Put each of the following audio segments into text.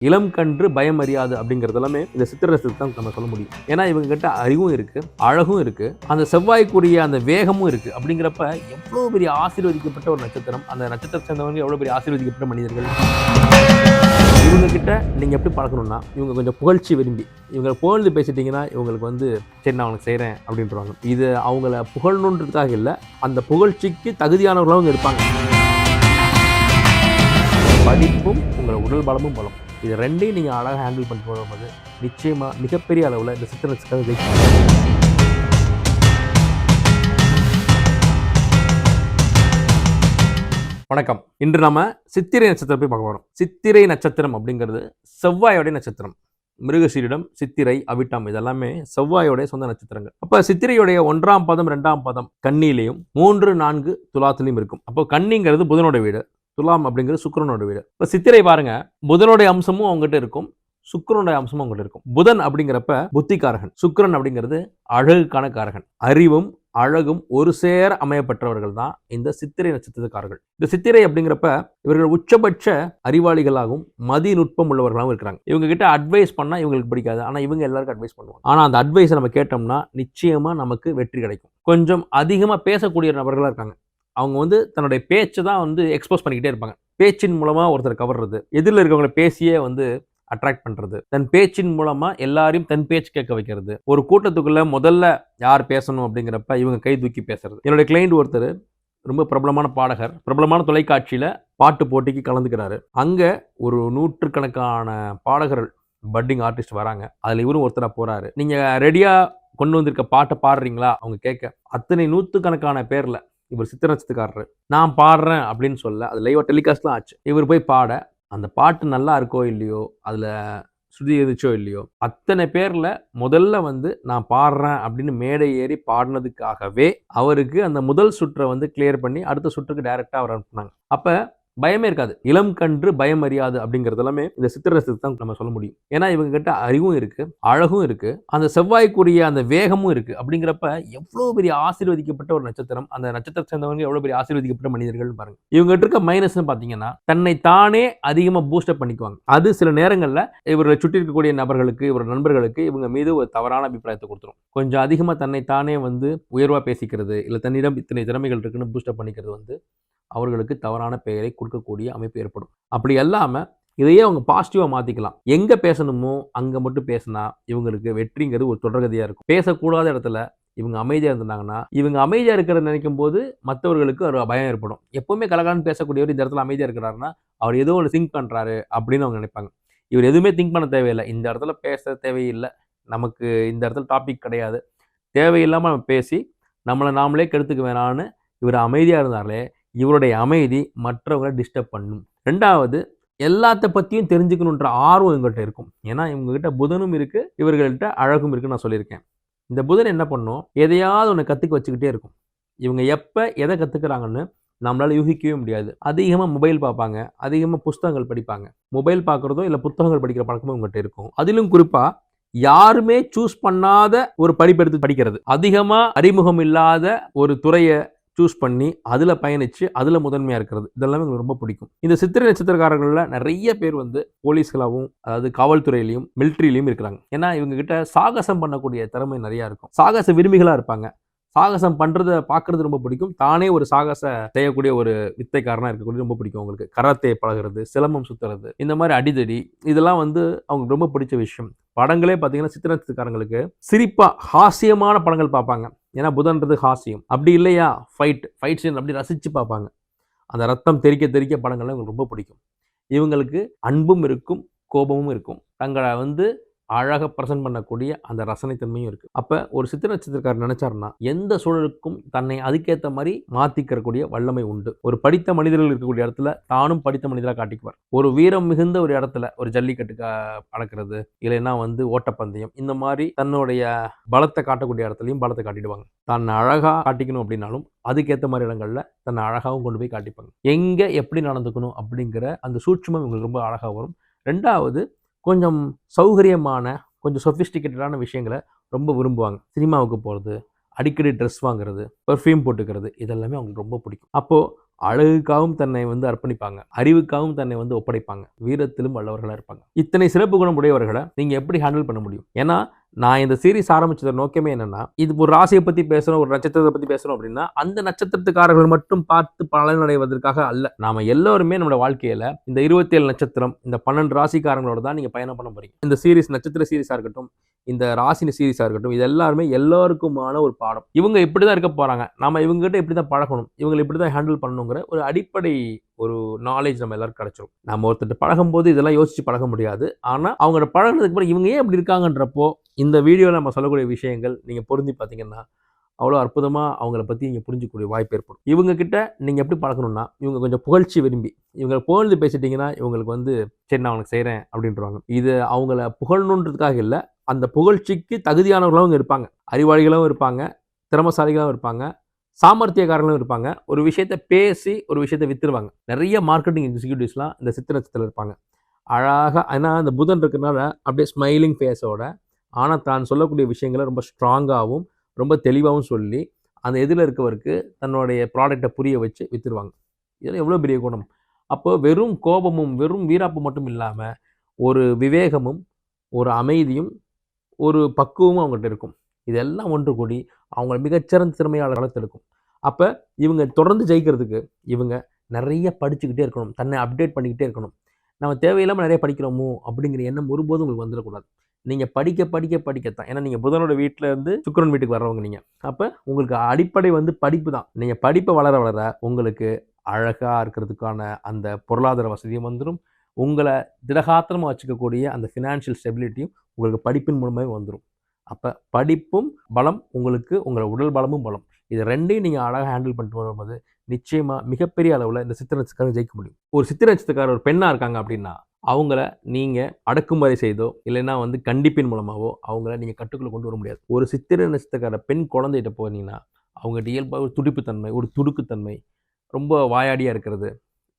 இளம் கன்று பயம் அறியாது அப்படிங்கிறது எல்லாமே இந்த சித்திரை நட்சத்திரத்தை தான் நம்ம சொல்ல முடியும். ஏன்னா இவங்க கிட்ட அறிவும் இருக்கு, அழகும் இருக்கு, அந்த செவ்வாய்க்குரிய அந்த வேகமும் இருக்கு. அப்படிங்கிறப்ப எவ்வளவு பெரிய ஆசீர்வதிக்கப்பட்ட ஒரு நட்சத்திரம், அந்த நட்சத்திரம் சேர்ந்தவங்க எவ்வளவு பெரிய ஆசீர்வதிக்கப்பட்ட மனிதர்கள். இவங்க கிட்ட நீங்க எப்படி பழக்கணும்னா, இவங்க கொஞ்சம் புகழ்ச்சி விரும்பி, இவங்க புகழ்ந்து பேசிட்டீங்கன்னா இவங்களுக்கு சரி நான் அவனுக்கு செய்கிறேன் அப்படின்றவாங்க. இது அவங்கள புகழணுன்றதுக்காக இல்லை, அந்த புகழ்ச்சிக்கு தகுதியானவர்களும் இருப்பாங்க. படிப்பும் உங்களை உடல் பலமும் பலம், இது ரெண்டையும் நீங்கள் அழகாக ஹேண்டில் பண்ணிட்டு போகும்போது நிச்சயமாக மிகப்பெரிய அளவில் இந்த சித்திரை நட்சத்திரம் ஜெயிக்கும். வணக்கம். இன்று நம்ம சித்திரை நட்சத்திரம் போய் பார்க்க போகிறோம். சித்திரை நட்சத்திரம் அப்படிங்கிறது செவ்வாயோடைய நட்சத்திரம். மிருகசீரிடம், சித்திரை, அவிட்டம் இதெல்லாமே செவ்வாயோடைய சொந்த நட்சத்திரங்கள். அப்போ சித்திரையுடைய 1ஆம் பாதம் 2ஆம் பாதம் கன்னியிலையும் 3, 4 துலாத்திலையும் இருக்கும். அப்போ கன்னிங்கிறது புதனோட வீடு, துலாம் அப்படிங்கிறது சுக்கிரனோட வீடு. இப்போ சித்திரை பாருங்க, புதனுடைய அம்சமும் அவங்ககிட்ட இருக்கும், சுக்கிரனுடைய அம்சமும் அவங்ககிட்ட இருக்கும். புதன் அப்படிங்கிறப்ப புத்திகாரகன், சுக்கிரன் அப்படிங்கிறது அழகுக்கான காரகன். அறிவும் அழகும் ஒரு சேர அமையப்பட்டவர்கள் தான் இந்த சித்திரை நட்சத்திரக்காரர்கள். இந்த சித்திரை அப்படிங்கிறப்ப இவர்கள் உச்சபட்ச அறிவாளிகளாகவும் மதி நுட்பம் உள்ளவர்களாகவும் இருக்கிறாங்க. இவங்க கிட்ட அட்வைஸ் பண்ணா இவங்களுக்கு பிடிக்காது, ஆனா இவங்க எல்லாருக்கும் அட்வைஸ் பண்ணுவாங்க. ஆனா அந்த அட்வைஸை நம்ம கேட்டோம்னா நிச்சயமா நமக்கு வெற்றி கிடைக்கும். கொஞ்சம் அதிகமா பேசக்கூடிய நபர்களா இருக்காங்க. அவங்க தன்னுடைய பேச்சை தான் எக்ஸ்போஸ் பண்ணிக்கிட்டே இருப்பாங்க. பேச்சின் மூலமா ஒருத்தர் கவர்றது, எதிரில் இருக்கவங்களை பேசியே அட்ராக்ட் பண்றது, தன் பேச்சின் மூலமா எல்லாரையும் தன் பேச்சு கேட்க வைக்கிறது. ஒரு கூட்டத்துக்குள்ள முதல்ல யார் பேசணும் அப்படிங்கிறப்ப இவங்க கை தூக்கி பேசுறது. என்னுடைய கிளைண்ட் ஒருத்தர் ரொம்ப பிரபலமான பாடகர், பிரபலமான தொலைக்காட்சியில பாட்டு போட்டிக்கு கலந்துக்கிறாரு. அங்க ஒரு 100கணக்கான பாடகர்கள், பட்டிங் ஆர்டிஸ்ட் வராங்க. அதுல இவரும் ஒருத்தரா போறாரு. நீங்க ரெடியா கொண்டு வந்திருக்க பாட்டை பாடுறீங்களா அவங்க கேட்க, அத்தனை 100கணக்கான பேர்ல இவர் சித்திரை நட்சத்திரக்காரர் நான் பாடுறேன் அப்படின்னு சொல்ல, அது லைவா டெலிகாஸ்ட்லாம் ஆச்சு. இவர் போய் பாட, அந்த பாட்டு நல்லா இருக்கோ இல்லையோ, அதுல சுதி இருந்துச்சோ இல்லையோ, அத்தனை பேர்ல முதல்ல நான் பாடுறேன் அப்படின்னு மேடை ஏறி பாடினதுக்காகவே அவருக்கு அந்த முதல் சுற்றை கிளியர் பண்ணி அடுத்த சுற்றுக்கு டைரக்டா அவர் அனுப்புனாங்க. அப்ப பயமே இருக்காது. இளம் கன்று பயம் அறியாது அப்படிங்கிறது எல்லாமே இந்த சித்திரை நட்சத்திரத்தை தான் நம்ம சொல்ல முடியும். ஏன்னா இவங்க கிட்ட அறிவும் இருக்கு, அழகும் இருக்கு, அந்த செவ்வாய்க்குரிய அந்த வேகமும் இருக்கு. அப்படிங்கிறப்ப எவ்வளவு பெரிய ஆசீர்வதிக்கப்பட்ட ஒரு நட்சத்திரம், அந்த நட்சத்திரத்தை சேர்ந்தவங்க எவ்வளவு பெரிய ஆசீர்வதிக்கப்பட்ட மனிதர்கள் பாருங்க. இவங்க இருக்க மைனஸ்னு பாத்தீங்கன்னா, தன்னை தானே அதிகமா பூஸ்டப் பண்ணிக்குவாங்க. அது சில நேரங்கள்ல இவர்களை சுற்றி இருக்கக்கூடிய நபர்களுக்கு, இவர் நண்பர்களுக்கு இவங்க மீது ஒரு தவறான அபிப்பிராயத்தை கொடுத்துரும். கொஞ்சம் அதிகமா தன்னை தானே உயர்வா பேசிக்கிறது, இல்ல தன்னிடம் இத்தனை திறமைகள் இருக்குன்னு பூஸ்டப் பண்ணிக்கிறது அவர்களுக்கு தவறான பெயரை கொடுக்கக்கூடிய அமைப்பு ஏற்படும். அப்படி இல்லாம இதையே அவங்க பாசிட்டிவா மாத்திக்கலாம். எங்க பேசணுமோ அங்க மட்டும் பேசினா இவங்களுக்கு வெற்றிங்கிறது ஒரு தொடர்கதையா இருக்கும். பேசக்கூடாத இடத்துல இவங்க அமைதியா இருந்தாங்கன்னா, இவங்க அமைதியா இருக்கிறத நினைக்கும் போது மற்றவர்களுக்கு ஒரு பயம் ஏற்படும். எப்பவுமே கலகலன்னு பேசக்கூடியவர் இந்த இடத்துல அமைதியா இருக்கிறாருன்னா அவர் ஏதோ ஒன்று திங்க் பண்றாரு அப்படின்னு அவங்க நினைப்பாங்க. இவர் எதுவுமே திங்க் பண்ண தேவையில்லை, இந்த இடத்துல பேச தேவையில்லை, நமக்கு இந்த இடத்துல டாபிக் கிடையாது, தேவையில்லாம நம்ம பேசி நம்மளை நாமளே கெடுத்துக்க வேணான்னு இவர் அமைதியா இருந்தாலே இவருடைய அமைதி மற்றவங்களை டிஸ்டர்ப் பண்ணும். 2வது, எல்லாத்த பற்றியும் தெரிஞ்சுக்கணுன்ற ஆர்வம் இவங்கள்ட்ட இருக்கும். ஏன்னா இவங்ககிட்ட புதனும் இருக்கு, இவர்கள்ட்ட அழகும் இருக்குன்னு நான் சொல்லியிருக்கேன். இந்த புதன் என்ன பண்ணும், எதையாவது ஒன்று கற்றுக்க வச்சுக்கிட்டே இருக்கும். இவங்க எப்போ எதை கற்றுக்குறாங்கன்னு நம்மளால யூகிக்கவே முடியாது. அதிகமாக மொபைல் பார்ப்பாங்க, அதிகமாக புத்தகங்கள் படிப்பாங்க. மொபைல் பார்க்குறதோ இல்லை புத்தகங்கள் படிக்கிற பழக்கமும் இவங்ககிட்ட இருக்கும். அதிலும் குறிப்பாக யாருமே சூஸ் பண்ணாத ஒரு படிப்பெடுத்து படிக்கிறது, அதிகமாக அறிமுகம் இல்லாத ஒரு துறையை சூஸ் பண்ணி அதில் பயணிச்சு அதில் முதன்மையாக இருக்கிறது, இதெல்லாமே எங்களுக்கு ரொம்ப பிடிக்கும். இந்த சித்திரை நட்சத்திரக்காரர்களில் நிறைய பேர் போலீஸ்களாகவும், அதாவது காவல்துறையிலையும் மிலிட்ரியிலையும் இருக்கிறாங்க. ஏன்னா இவங்க கிட்ட சாகசம் பண்ணக்கூடிய திறமை நிறையா இருக்கும். சாகச விரும்பிகளாக இருப்பாங்க. சாகசம் பண்ணுறதை பார்க்குறது ரொம்ப பிடிக்கும். தானே ஒரு சாகச செய்யக்கூடிய ஒரு வித்தைக்காரனாக இருக்கக்கூடிய ரொம்ப பிடிக்கும் அவங்களுக்கு. கராத்தே பழகிறது, சிலம்பம் சுற்றுறது, இந்த மாதிரி அடிதடி, இதெல்லாம் அவங்களுக்கு ரொம்ப பிடிச்ச விஷயம். படங்களே பார்த்தீங்கன்னா சித்திரை நட்சத்திரக்காரங்களுக்கு சிரிப்பாக ஹாஸ்யமான படங்கள் பார்ப்பாங்க. ஏன்னா புதன்றது ஹாஸ்யம். அப்படி இல்லையா ஃபைட் சீன் அப்படி ரசித்து பார்ப்பாங்க. அந்த ரத்தம் தெறிக்க தெறிக்க படங்கள்லாம் இவங்களுக்கு ரொம்ப பிடிக்கும். இவங்களுக்கு அன்பும் இருக்கும், கோபமும் இருக்கும். தங்களை அழகாக ப்ரெசென்ட் பண்ணக்கூடிய அந்த ரசனைத்தன்மையும் இருக்குது. அப்போ ஒரு சித்திரை நட்சத்திரக்காரர் நினைச்சாருன்னா எந்த சூழலுக்கும் தன்னை அதுக்கேற்ற மாதிரி மாற்றிக்கிறக்கூடிய வல்லமை உண்டு. ஒரு படித்த மனிதர்கள் இருக்கக்கூடிய இடத்துல தானும் படித்த மனிதராக காட்டிக்குவார். ஒரு வீரம் மிகுந்த ஒரு இடத்துல ஒரு ஜல்லிக்கட்டுக்கு அடக்கிறது, இல்லைன்னா ஓட்டப்பந்தயம், இந்த மாதிரி தன்னுடைய பலத்தை காட்டக்கூடிய இடத்துலையும் பலத்தை காட்டிடுவாங்க. தன்னை அழகாக காட்டிக்கணும் அப்படின்னாலும் அதுக்கேற்ற மாதிரி இடங்கள்ல தன்னை அழகாகவும் கொண்டு போய் காட்டிப்பாங்க. எங்கே எப்படி நடந்துக்கணும் அப்படிங்கிற அந்த சூட்சுமம் இவங்களுக்கு ரொம்ப அழகாக வரும். 2வது, கொஞ்சம் சௌகரியமான, கொஞ்சம் சொஃபிஸ்டிகேட்டடான விஷயங்களை ரொம்ப விரும்புவாங்க. சினிமாவுக்கு போகிறது, அடிக்கடி ட்ரெஸ் வாங்குறது, பெர்ஃப்யூம் போட்டுக்கிறது, இதெல்லாமே அவங்களுக்கு ரொம்ப பிடிக்கும். அப்போது அழகுக்காகவும் தன்னை வந்து அர்ப்பணிப்பாங்க, அறிவுக்காகவும் தன்னை வந்து ஒப்படைப்பாங்க, வீரத்திலும் வல்லவர்களா இருப்பாங்க. இத்தனை சிறப்பு குணம் உடையவர்களை நீங்க எப்படி ஹேண்டில் பண்ண முடியும்? ஏன்னா நான் இந்த சீரிஸ் ஆரம்பிச்சத நோக்கமே என்னன்னா, இது ஒரு ராசியை பத்தி பேசுறோம், ஒரு நட்சத்திரத்தை பத்தி பேசுறோம் அப்படின்னா, அந்த நட்சத்திரத்துக்காரர்கள் மட்டும் பார்த்து பலனடைவதற்காக அல்ல. நாம எல்லோருமே நம்மளோட வாழ்க்கையில இந்த 27 நட்சத்திரம், இந்த 12 ராசிக்காரங்களோட தான் நீங்க பயணம் பண்ண போறீங்க. இந்த சீரிஸ் நட்சத்திர சீரிஸா இருக்கட்டும், இந்த ராசி சீரிஸா இருக்கட்டும், இது எல்லாருமே எல்லாருக்குமான ஒரு பாடம். இவங்க இப்படிதான் இருக்க போறாங்க, நாம இவங்க கிட்ட இப்படிதான் பழகணும், இவங்களை இப்படிதான் ஹேண்டில் பண்ணணுங்கிற ஒரு அடிப்படை ஒரு நாலேஜ் நம்ம எல்லாருக்கும் கிடைச்சிரும். நம்ம ஒருத்தர் பழகும்போது இதெல்லாம் யோசிச்சு பழக முடியாது. ஆனா அவங்க பழகினதுக்கு அப்புறம் இவங்க ஏன் இப்படி இருக்காங்கன்றப்போ இந்த வீடியோவில் நம்ம சொல்லக்கூடிய விஷயங்கள் நீங்கள் பொருந்தி பார்த்தீங்கன்னா அவ்வளோ அற்புதமாக அவங்கள பற்றி நீங்கள் புரிஞ்சிக்கக்கூடிய வாய்ப்பு ஏற்படும். இவங்க கிட்ட நீங்கள் எப்படி பழக்கணும்னா, இவங்க கொஞ்சம் புகழ்ச்சி விரும்பி இவங்க புகழ்ந்து பேசிட்டீங்கன்னா இவங்களுக்கு வந்து சரி நான் அவனுக்கு செய்கிறேன் அப்படின்றவாங்க. இது அவங்கள புகழணுன்றதுக்காக இல்லை, அந்த புகழ்ச்சிக்கு தகுதியானவர்களும் இருப்பாங்க, அறிவாளிகளும் இருப்பாங்க, திறமசாலிகளும் இருப்பாங்க, சாமர்த்தியக்காரங்களும் இருப்பாங்க. ஒரு விஷயத்த பேசி ஒரு விஷயத்த வித்துருவாங்க. நிறைய மார்க்கெட்டிங் எக்ஸிக்யூட்டிவ்ஸ்லாம் இந்த சித்திர நட்சத்திரத்தில் இருப்பாங்க. அழகாக, ஏன்னா அந்த புதன் இருக்கிறனால அப்படியே ஸ்மைலிங் ஃபேஸோட, ஆனால் தான் சொல்லக்கூடிய விஷயங்களை ரொம்ப ஸ்ட்ராங்காகவும் ரொம்ப தெளிவாகவும் சொல்லி அந்த எதில் இருக்கவருக்கு தன்னுடைய ப்ராடக்டை புரிய வச்சு வித்துருவாங்க. இதெல்லாம் எவ்வளோ பெரிய குணம்! அப்போ வெறும் கோபமும் வெறும் வீராப்பு மட்டும் இல்லாமல் ஒரு விவேகமும் ஒரு அமைதியும் ஒரு பக்குவமும் அவங்ககிட்ட இருக்கும். இதெல்லாம் ஒன்று கூடி அவங்க மிகச்சிறந்த திறமையாளர்களை வளர்த்தெடுக்கும். அப்போ இவங்க தொடர்ந்து ஜெயிக்கிறதுக்கு இவங்க நிறைய படிச்சுக்கிட்டே இருக்கணும், தன்னை அப்டேட் பண்ணிக்கிட்டே இருக்கணும். நம்ம தேவையில்லாமல் நிறைய படிக்கிறோமோ அப்படிங்கிற எண்ணம் ஒருபோதும் உங்களுக்கு வந்துடக்கூடாது. நீங்கள் படிக்க படிக்க படிக்கத்தான். ஏன்னா நீங்கள் புதனோட வீட்டில் இருந்து சுக்கிரன் வீட்டுக்கு வர்றவங்க நீங்கள். அப்போ உங்களுக்கு அடிப்படை வந்து படிப்பு தான். நீங்கள் படிப்பை வளர வளர உங்களுக்கு அழகாக இருக்கிறதுக்கான அந்த பொருளாதார வசதியும் வந்துடும். உங்களை திடகாத்திரமாக வச்சுக்கக்கூடிய அந்த ஃபினான்ஷியல் ஸ்டெபிலிட்டியும் உங்களுக்கு படிப்பின் மூலமாகவே வந்துடும். அப்போ படிப்பும் பலம் உங்களுக்கு, உங்களை உடல் பலமும் பலம், இது ரெண்டையும் நீங்கள் அழகாக ஹேண்டில் பண்ணிட்டு வரும்போது நிச்சயமாக மிகப்பெரிய அளவில் இந்த சித்திரை நட்சத்திரக்காரர் ஜெயிக்க முடியும். ஒரு சித்திரை நட்சத்திரக்காரர் ஒரு பெண்ணாக இருக்காங்க அப்படின்னா அவங்கள நீங்கள் அடக்குமுறை செய்தோ இல்லைன்னா வந்து கண்டிப்பின் மூலமாகவோ அவங்கள நீங்கள் கட்டுக்குள்ளே கொண்டு வர முடியாது. ஒரு சித்திரை நட்சத்திரக்கார பெண் குழந்தைகிட்ட போனீங்கன்னா அவங்ககிட்ட இயல்பாக ஒரு துடிப்புத்தன்மை, ஒரு துடுக்குத்தன்மை, ரொம்ப வாயாடியாக இருக்கிறது,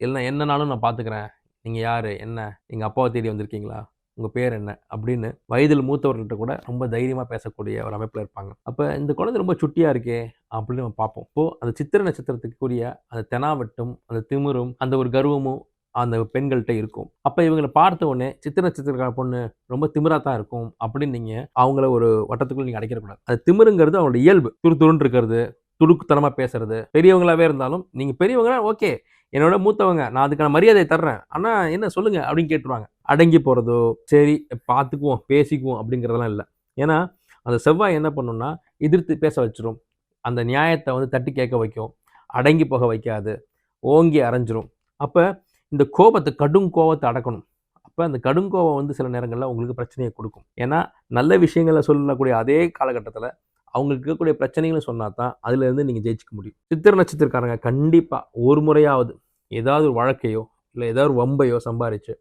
இல்லைன்னா என்னன்னாலும் நான் பார்த்துக்கிறேன், நீங்கள் யார், என்ன எங்கள் அப்பாவை தேடி வந்திருக்கீங்களா, உங்கள் பேர் என்ன அப்படின்னு வயதில் மூத்தவர்கள்ட்ட கூட ரொம்ப தைரியமாக பேசக்கூடிய ஒரு அமைப்பில் இருப்பாங்க. அப்போ இந்த குழந்தை ரொம்ப சுட்டியாக இருக்கே அப்படின்னு நம்ம பார்ப்போம். இப்போது அந்த சித்திரை நட்சத்திரத்துக்குரிய அந்த தெனாவட்டும் அந்த திமிரும் அந்த ஒரு கர்வமும் அந்த பெண்கள்கிட்ட இருக்கும். அப்போ இவங்களை பார்த்த உடனே சித்திரை நட்சத்திரக்கார பொண்ணு ரொம்ப திமிராக தான் இருக்கும் அப்படின்னு நீங்கள் அவங்கள ஒரு வட்டத்துக்குள்ள நீங்கள் அடைக்கிறக்கூடாது. அது திமிருங்கிறது அவங்களோட இயல்பு. துருதுருன்னு இருக்கிறது, துடுக்குத்தனமாக பேசுறது, பெரியவங்களாவே இருந்தாலும் நீங்கள் பெரியவங்கன்னா ஓகே, என்னோட மூத்தவங்க, நான் அதுக்கான மரியாதையை தர்றேன், ஆனால் என்ன சொல்லுங்க அப்படின்னு கேட்டுருவாங்க. அடங்கி போகிறதோ சரி பார்த்துக்குவோம் பேசிக்குவோம் அப்படிங்கிறதெல்லாம் இல்லை. ஏன்னா அந்த செவ்வாய் என்ன பண்ணுன்னா எதிர்த்து பேச வச்சிரும், அந்த நியாயத்தை வந்து தட்டி கேட்க வைக்கும், அடங்கி போக வைக்காது, ஓங்கி அரைஞ்சிரும். அப்போ இந்த கோபத்தை, கடும் கோபத்தை அடக்கணும். அப்போ அந்த கடும் கோபம் வந்து சில நேரங்களில் உங்களுக்கு பிரச்சனையை கொடுக்கும். ஏன்னா நல்ல விஷயங்களை சொல்லக்கூடிய அதே காலகட்டத்தில் அவங்களுக்கு இருக்கக்கூடிய பிரச்சனைகளை சொன்னா தான் அதுலேருந்து நீங்கள் ஜெயிச்சிக்க முடியும். சித்திரை நட்சத்திரக்காரங்க கண்டிப்பாக ஒரு முறையாவது ஏதாவது ஒரு வழக்கையோ இல்லை ஏதாவது ஒரு வம்பையோ சம்பாரித்து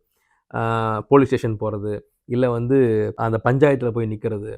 போலீஸ் ஸ்டேஷன் போகிறது, இல்லை வந்து அந்த பஞ்சாயத்தில் போய் நிற்கிறது,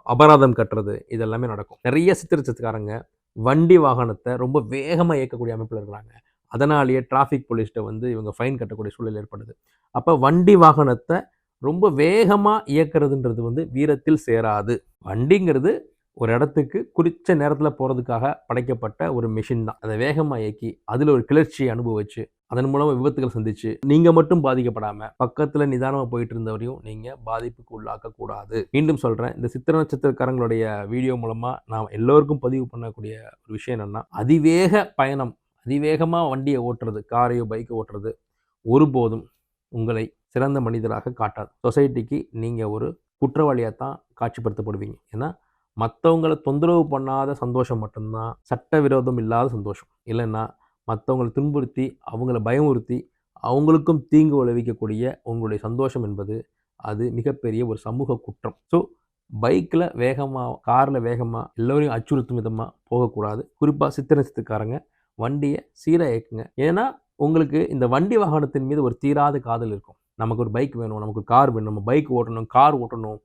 அபராதம் கட்டுறது, இதெல்லாமே நடக்கும். நிறைய சித்திரை நட்சத்திரக்காரங்க வண்டி வாகனத்தை ரொம்ப வேகமாக இயக்கக்கூடிய அமைப்பில் இருக்கிறாங்க. அதனாலேயே டிராஃபிக் போலீஸ்கிட்ட வந்து இவங்க ஃபைன் கட்டக்கூடிய சூழல் ஏற்படுது. அப்போ வண்டி வாகனத்தை ரொம்ப வேகமாக இயக்கிறதுன்றது வந்து வீரத்தில் சேராது. வண்டிங்கிறது ஒரு இடத்துக்கு குறித்த நேரத்தில் போகிறதுக்காக படைக்கப்பட்ட ஒரு மிஷின் தான். அதை வேகமாக இயக்கி அதில் ஒரு கிளர்ச்சியை அனுபவிச்சு அதன் மூலமாக விபத்துகள் சந்திச்சு நீங்கள் மட்டும் பாதிக்கப்படாமல் பக்கத்தில் நிதானமாக போயிட்டு இருந்தவரையும் நீங்கள் பாதிப்புக்கு உள்ளாக்கக்கூடாது. மீண்டும் சொல்கிறேன், இந்த சித்திரை நட்சத்திரக்காரங்களுடைய வீடியோ மூலமாக நான் எல்லோருக்கும் பதிவு பண்ணக்கூடிய ஒரு விஷயம் என்னென்னா, அதிவேக பயணம், அதிவேகமாக வண்டியை ஓட்டுறது, காரையோ பைக்கை ஓட்டுறது ஒருபோதும் உங்களை சிறந்த மனிதராக காட்டாது. சொசைட்டிக்கு நீங்கள் ஒரு குற்றவாளியாக தான் காட்சிப்படுத்தப்படுவீங்க. ஏன்னா மற்றவங்களை தொந்தரவு பண்ணாத சந்தோஷம் மட்டும்தான் சட்டவிரோதம் இல்லாத சந்தோஷம். இல்லைன்னா மற்றவங்களை துன்புறுத்தி அவங்கள பயமுறுத்தி அவங்களுக்கும் தீங்கு விளைவிக்கக்கூடிய உங்களுடைய சந்தோஷம் என்பது அது மிகப்பெரிய ஒரு சமூக குற்றம். ஸோ பைக்கில் வேகமாக, காரில் வேகமாக எல்லோரையும் அச்சுறுத்தும் விதமாக போகக்கூடாது. குறிப்பாக சித்திரை நட்சத்திரக்காரங்க வண்டியை சீராக இயக்குங்க. ஏன்னா உங்களுக்கு இந்த வண்டி வாகனத்தின் மீது ஒரு தீராத காதல் இருக்கும். நமக்கு ஒரு பைக் வேணும், நமக்கு ஒரு கார் வேணும், நம்ம பைக் ஓட்டணும், கார் ஓட்டணும்,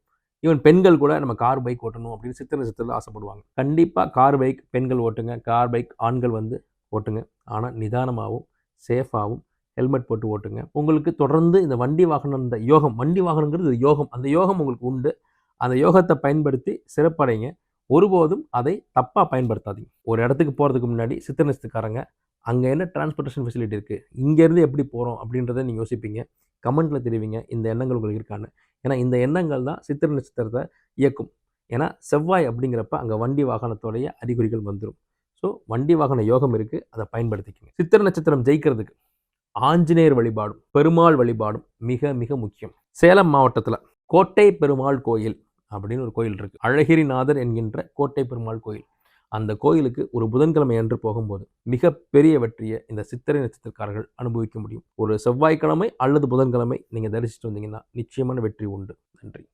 ஈவன் பெண்கள் கூட நம்ம கார் பைக் ஓட்டணும் அப்படின்னு சித்திரை நட்சத்திரத்தில் ஆசைப்படுவாங்க. கண்டிப்பாக கார் பைக் பெண்கள் ஓட்டுங்க, கார் பைக் ஆண்கள் வந்து ஓட்டுங்க. ஆனால் நிதானமாகவும் சேஃபாகவும் ஹெல்மெட் போட்டு ஓட்டுங்க. உங்களுக்கு தொடர்ந்து இந்த வண்டி வாகனம், இந்த யோகம், வண்டி வாகனங்கிறது யோகம், அந்த யோகம் உங்களுக்கு உண்டு. அந்த யோகத்தை பயன்படுத்தி சிறப்படைங்க. ஒருபோதும் அதை தப்பாக பயன்படுத்தாதீங்க. ஒரு இடத்துக்கு போகிறதுக்கு முன்னாடி சித்திரை நட்சத்திரக்காரங்க அங்கே என்ன டிரான்ஸ்போர்ட்டேஷன் ஃபெசிலிட்டி இருக்குது, இங்கேருந்து எப்படி போகிறோம் அப்படின்றத நீங்கள் யோசிப்பீங்க. கமெண்ட்டில் தெரிவிங்க இந்த எண்ணங்கள் உங்களுக்கு இருக்கான்னு. ஏன்னா இந்த எண்ணங்கள் தான் சித்திரை நட்சத்திரத்தை இயக்கும். ஏன்னா செவ்வாய் அப்படிங்கிறப்ப அங்கே வண்டி வாகனத்தோடைய அறிகுறிகள் வந்துடும். ஸோ வண்டி வாகன யோகம் இருக்குது, அதை பயன்படுத்திக்கங்க. சித்திரை நட்சத்திரம் ஜெயிக்கிறதுக்கு ஆஞ்சநேயர் வழிபாடும் பெருமாள் வழிபாடும் மிக மிக முக்கியம். சேலம் மாவட்டத்தில் கோட்டை பெருமாள் கோயில் அப்படின்னு ஒரு கோயில் இருக்குது. அழகிரிநாதர் என்கின்ற கோட்டை பெருமாள் கோயில். அந்த கோயிலுக்கு ஒரு புதன்கிழமை அன்று போகும்போது மிகப்பெரிய வெற்றியை இந்த சித்திரை நட்சத்திரக்காரர்கள் அனுபவிக்க முடியும். ஒரு செவ்வாய்க்கிழமை அல்லது புதன்கிழமை நீங்கள் தரிசிச்சுட்டு வந்தீங்கன்னா நிச்சயமான வெற்றி உண்டு. நன்றி.